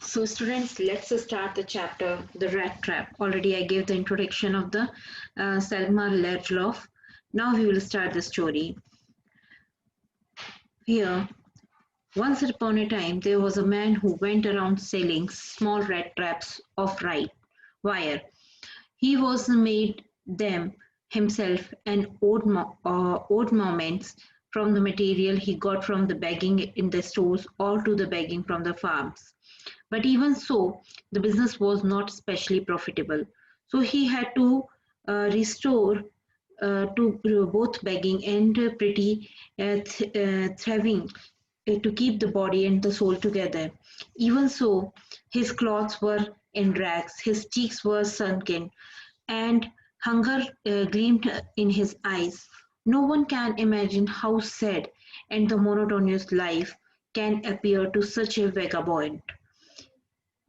So students, let's start the chapter, The Rat Trap. Already I gave the introduction of the Selma Lagerlöf. Now we will start the story. Here, once upon a time, there was a man who went around selling small rat traps of wire. He was made them himself and odd moments from the material he got from the begging in the stores or to the begging from the farms. But even so, the business was not especially profitable. So he had to restore to both begging and pretty thriving to keep the body and the soul together. Even so, his clothes were in rags, his cheeks were sunken, and hunger gleamed in his eyes. No one can imagine how sad and the monotonous life can appear to such a vagabond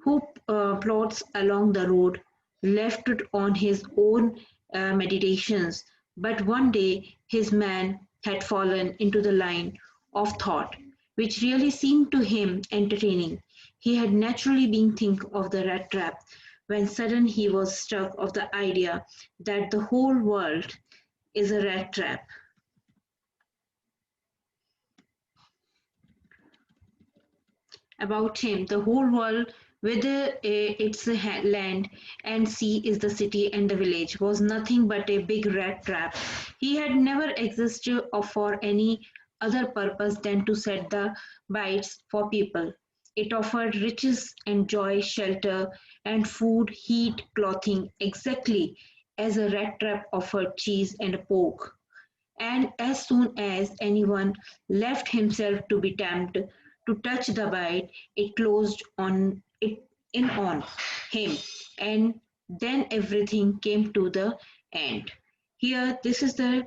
who plods along the road, left on his own meditations. But one day his man had fallen into the line of thought, which really seemed to him entertaining. He had naturally been think of the rat trap, when sudden he was struck of the idea that the whole world is a rat trap. About him, the whole world, whether its land and sea is the city and the village, was nothing but a big rat trap. He had never existed for any other purpose than to set the bites for people. It offered riches and joy, shelter and food, heat, clothing, exactly as a rat trap offered cheese and pork. And as soon as anyone left himself to be tempted to touch the bite, it closed on it in on him, and then everything came to the end. Here, this is the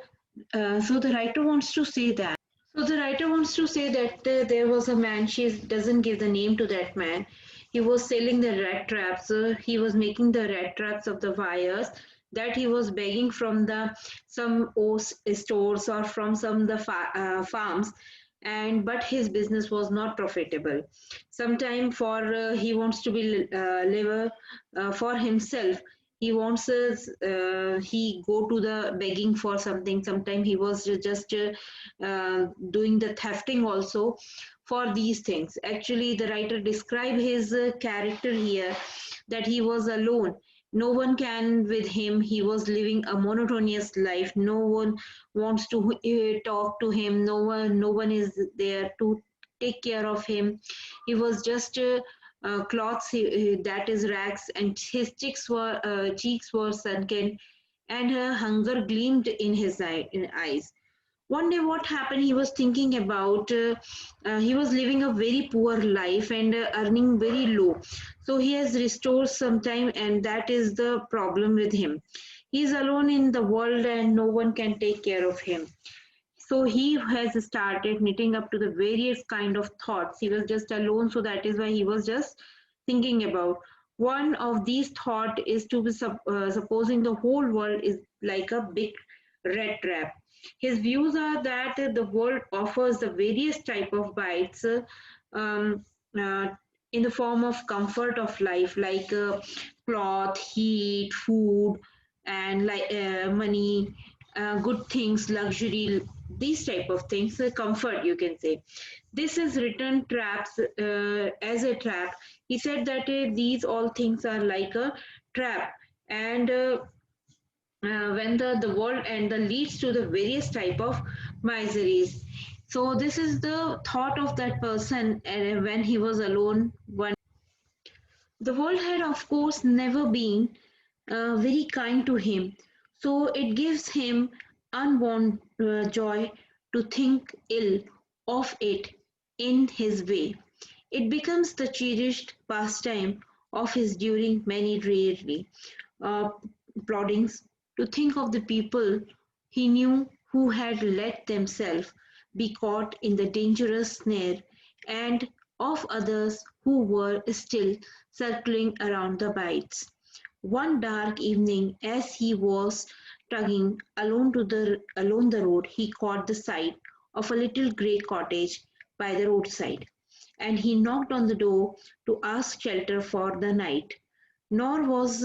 so the writer wants to say that. So the writer wants to say that there was a man. She doesn't give the name to that man. He was selling the rat traps. He was making the rat traps of the wires that he was begging from the some stores or from some the farms, and but his business was not profitable. Sometime for he wants to be live for himself. He wants he go to the begging for something. Sometime he was just doing the thefting also for these things. Actually, the writer describe his character here, that he was alone. No one can with him. He was living a monotonous life. No one wants to talk to him. No one is there to take care of him. He was just cloths, that is rags, and his cheeks were sunken, and hunger gleamed in his eyes. One day what happened, he was thinking about he was living a very poor life and earning very low. So he has restored some time, and that is the problem with him. He is alone in the world and no one can take care of him. So he has started knitting up to the various kind of thoughts. He was just alone, so that is why he was just thinking about. One of these thought is to be supposing the whole world is like a big red trap. His views are that the world offers the various type of bites um, uh, in the form of comfort of life, like cloth, heat, food, and like money, good things, luxury, these type of things, comfort you can say. This is written traps as a trap. He said that these all things are like a trap, and when the world and the leads to the various type of miseries. So this is the thought of that person when he was alone one. The world had of course never been very kind to him, so it gives him unbounded joy to think ill of it in his way. It becomes the cherished pastime of his during many dreary uh, ploddings to think of the people he knew who had let themselves be caught in the dangerous snare, and of others who were still circling around the bites. One dark evening, as he was tugging along the road, he caught the sight of a little grey cottage by the roadside. and he knocked on the door to ask shelter for the night. Nor was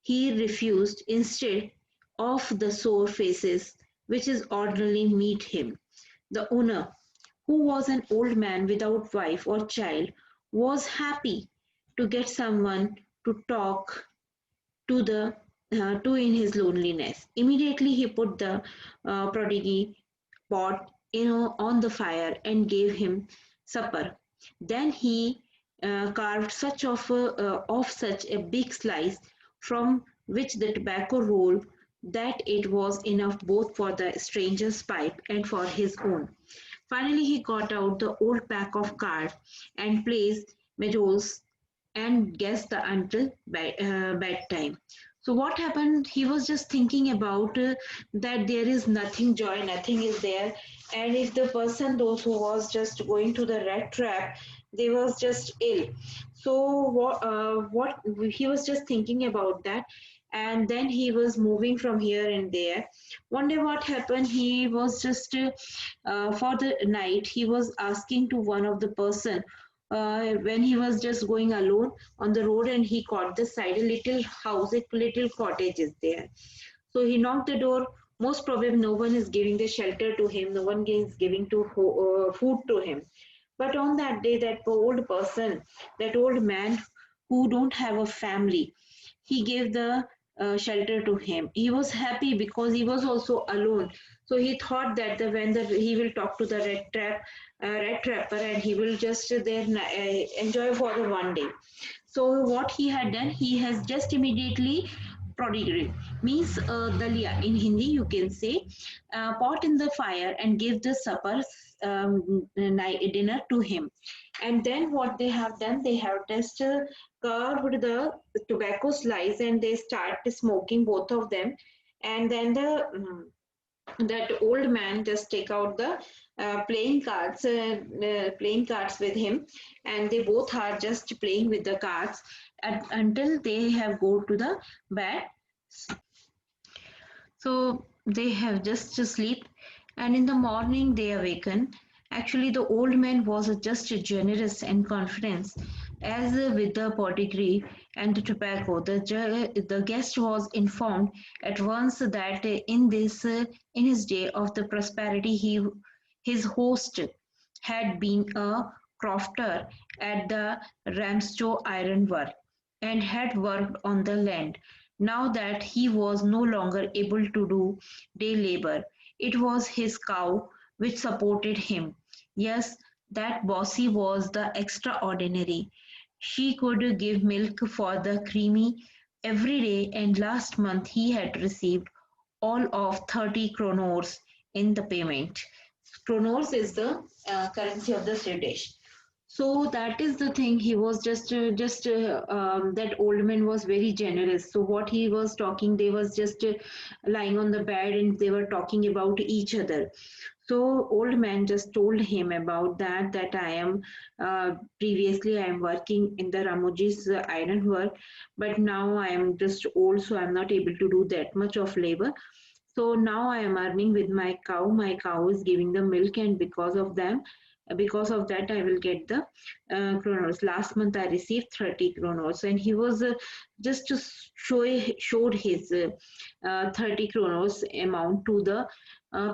he refused. Instead of the sour faces which is ordinarily meet him, the owner, who was an old man without wife or child, was happy to get someone to talk to in his loneliness. Immediately he put the prodigy pot on the fire and gave him supper. Then he carved such of such a big slice from which the tobacco rolled that it was enough both for the stranger's pipe and for his own. Finally, he got out the old pack of cards and placed medals and guessed the until bedtime. So what happened? He was just thinking about that there is nothing joy, nothing is there, and if the person those who was just going to the rat trap, they was just ill. So what he was just thinking about that, and then he was moving from here and there. One day, what happened? He was just for the night. He was asking to one of the person when he was just going alone on the road and he caught the side a little house, a little cottage is there. So he knocked the door. Most probably no one is giving the shelter to him, no one is giving food to him. But on that day, that old person, that old man who don't have a family, he gave the shelter to him. He was happy because he was also alone. So he thought that he will talk to the red trapper, and he will just there enjoy for the one day. So what he had done, he has just immediately prodigal means dalia in Hindi you can say, pot in the fire and give the supper dinner to him. And then what they have done, they have just carved the tobacco slice and they start smoking both of them. And then that old man just take out the playing cards with him, and they both are just playing with the cards until they have go to the bed. So they have just to sleep, and in the morning they awaken. Actually, the old man was just generous and confident, as with the pedigree and the tobacco. The guest was informed at once that in his day of the prosperity, his host had been a crofter at the Ramstow Iron Work and had worked on the land. Now that he was no longer able to do day labor, it was his cow which supported him. Yes, that Bossy was the extraordinary. She could give milk for the creamy every day, and last month he had received all of 30 kronors in the payment. Kronors is the currency of the Swedish. So that is the thing. He was just that old man was very generous. So what he was talking, they was just lying on the bed and they were talking about each other. So old man just told him about that I am previously I am working in the Ramoji's iron work, but now I am just old, so I'm not able to do that much of labor. So now I am earning with my cow. My cow is giving the milk, and because of that, I will get the kronos. Last month I received 30 kronos, and he was just to showed his 30 kronos amount to the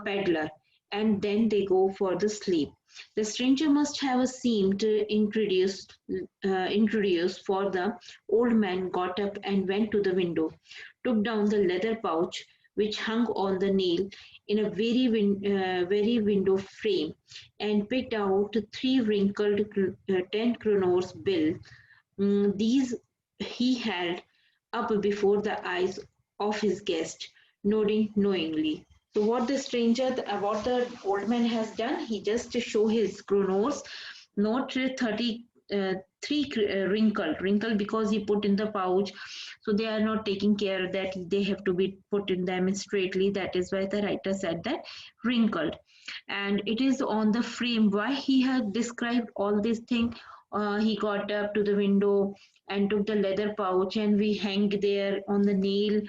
peddler, and then they go for the sleep. The stranger must have seemed introduced, for the old man got up and went to the window, took down the leather pouch which hung on the nail in a very window frame, and picked out three wrinkled 10 kronos bill. These he held up before the eyes of his guest, nodding knowingly. So what what the old man has done, he just to show his kronos, not 30 three wrinkled because he put in the pouch, so they are not taking care that they have to be put in them straightly. That is why the writer said that wrinkled, and it is on the frame. Why he had described all these things? He got up to the window and took the leather pouch, and we hang there on the nail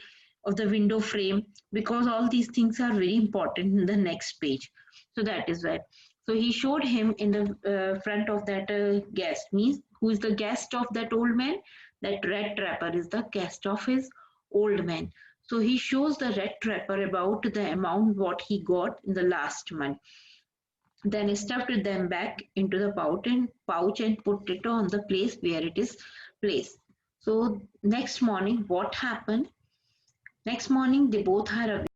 of the window frame, because all these things are very important in the next page. So that is why. So he showed him in the front of that guest, means who is the guest of that old man? That red trapper is the guest of his old man. So he shows the red trapper about the amount what he got in the last month, then stuffed them back into the pouch and put it on the place where it is placed. So next morning, what happened? Next morning, they both are awake.